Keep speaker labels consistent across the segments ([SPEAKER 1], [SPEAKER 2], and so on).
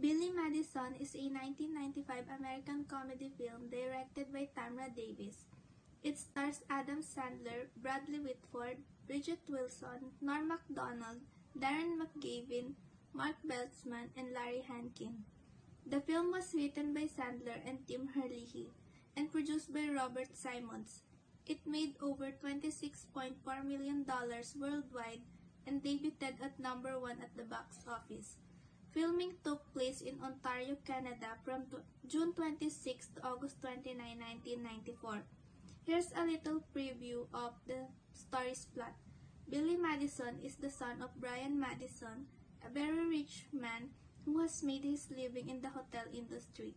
[SPEAKER 1] Billy Madison is a 1995 American comedy film directed by Tamra Davis. It stars Adam Sandler, Bradley Whitford, Bridget Wilson, Norm Macdonald, Darren McGavin, Mark Beltzman, and Larry Hankin. The film was written by Sandler and Tim Herlihy and produced by Robert Simons. It made over $26.4 million worldwide and debuted at number 1 at the box office. Filming took place in Ontario, Canada from June 26 to August 29, 1994. Here's a little preview of the story's plot. Billy Madison is the son of Brian Madison, a very rich man who has made his living in the hotel industry.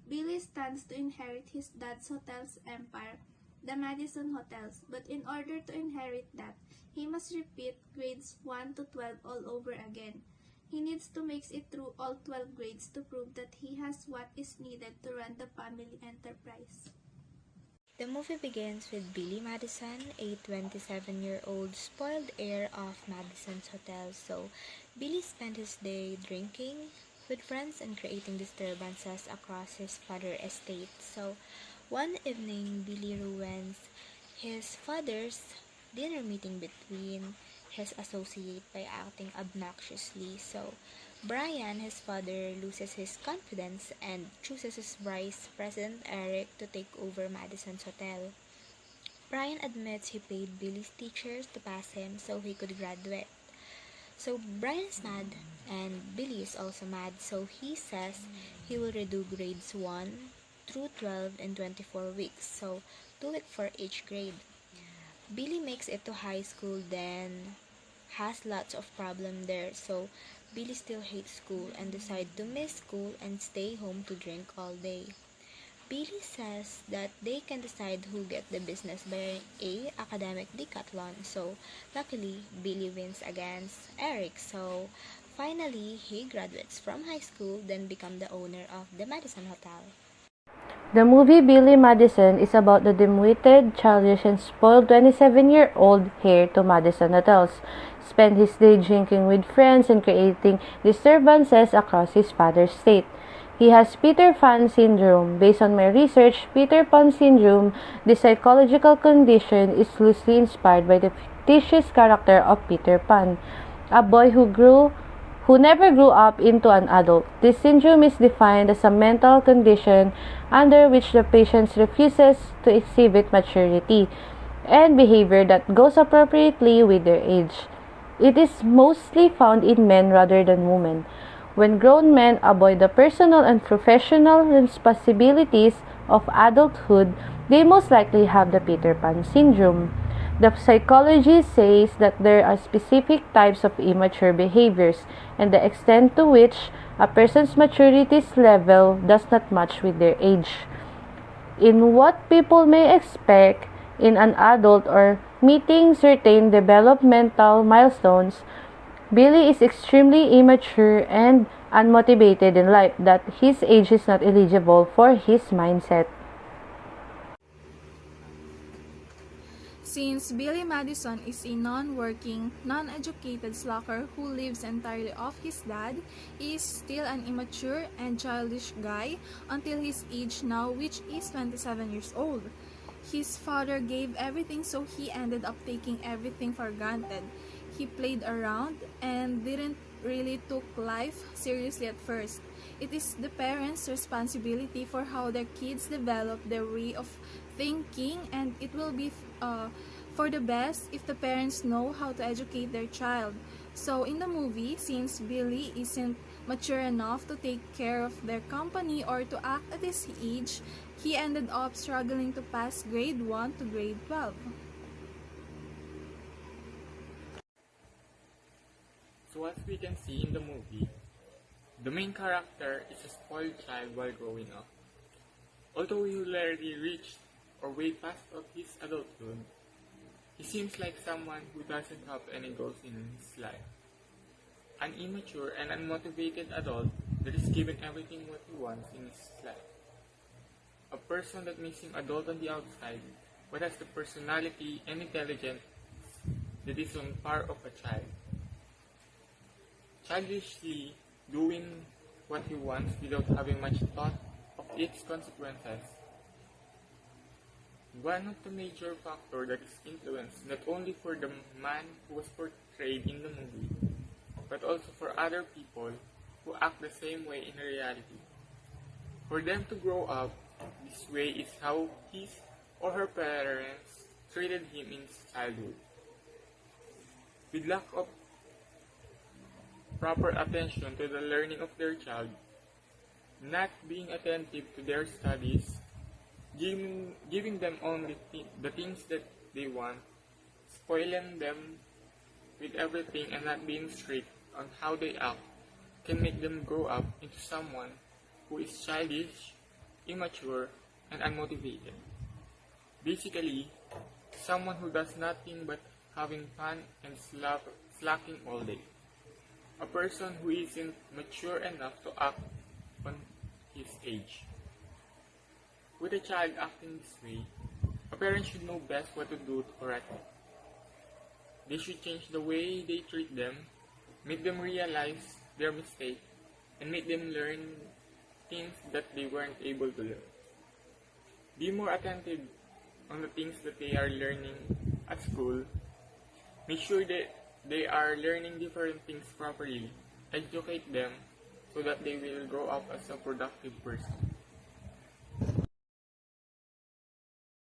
[SPEAKER 1] Billy stands to inherit his dad's hotel's empire, the Madison Hotels, but in order to inherit that, he must repeat grades 1 to 12 all over again. He needs to make it through all 12 grades to prove that he has what is needed to run the family enterprise.
[SPEAKER 2] The movie begins with Billy Madison, a 27-year-old spoiled heir of Madison's Hotel. So, Billy spent his day drinking with friends and creating disturbances across his father's estate. So, one evening, Billy ruins his father's dinner meeting between his associate by acting obnoxiously. So, Brian, his father, loses his confidence and chooses his vice president Eric to take over Madison's Hotel. Brian admits he paid Billy's teachers to pass him so he could graduate. So Brian is mad and Billy is also mad, so he says he will redo grades 1 through 12 in 24 weeks, so 2 weeks for each grade. Billy makes it to high school, then has lots of problem there, so Billy still hates school and decide to miss school and stay home to drink all day. Billy says that they can decide who get the business by a academic decathlon, so luckily Billy wins against Eric, so finally he graduates from high school, then become the owner of the Madison Hotel.
[SPEAKER 3] The movie Billy Madison is about the dim-witted, childish, and spoiled 27-year-old heir to Madison Hotels. Spent his day drinking with friends and creating disturbances across his father's estate. He has Peter Pan syndrome. Based on my research, Peter Pan syndrome, the psychological condition, is loosely inspired by the fictitious character of Peter Pan, a boy who never grew up into an adult. This syndrome is defined as a mental condition under which the patient refuses to exhibit maturity and behavior that goes appropriately with their age. It is mostly found in men rather than women. When grown men avoid the personal and professional responsibilities of adulthood, they most likely have the Peter Pan syndrome. The psychology says that there are specific types of immature behaviors, and the extent to which a person's maturity level does not match with their age. In what people may expect in an adult or meeting certain developmental milestones, Billy is extremely immature and unmotivated in life that his age is not eligible for his mindset.
[SPEAKER 4] Since Billy Madison is a non-working, non-educated slacker who lives entirely off his dad, he is still an immature and childish guy until his age now, which is 27 years old. His father gave everything, so he ended up taking everything for granted. He played around and didn't really took life seriously at first. It is the parents' responsibility for how their kids develop their way of thinking, and it will be for the best if the parents know how to educate their child. So in the movie, since Billy isn't mature enough to take care of their company or to act at his age, he ended up struggling to pass grade 1 to grade 12.
[SPEAKER 5] So as we can see in the movie, the main character is a spoiled child while growing up. Although he rarely reached or way past of his adulthood, he seems like someone who doesn't have any goals in his life. An immature and unmotivated adult that is given everything what he wants in his life. A person that may seem adult on the outside, but has the personality and intelligence that is on par of a child. Childishly doing what he wants without having much thought of its consequences. One of the major factors that is influenced not only for the man who was portrayed in the movie, but also for other people who act the same way in reality. For them to grow up this way is how his or her parents treated him in his childhood. With lack of proper attention to the learning of their child, not being attentive to their studies, giving them only the things that they want, spoiling them with everything and not being strict on how they act can make them grow up into someone who is childish, immature, and unmotivated. Basically, someone who does nothing but having fun and slacking all day. A person who isn't mature enough to act on his age. With a child acting this way, a parent should know best what to do to correct it. They should change the way they treat them, make them realize their mistake, and make them learn things that they weren't able to learn. Be more attentive on the things that they are learning at school. Make sure that they are learning different things properly. Educate them so that they will grow up as a productive person.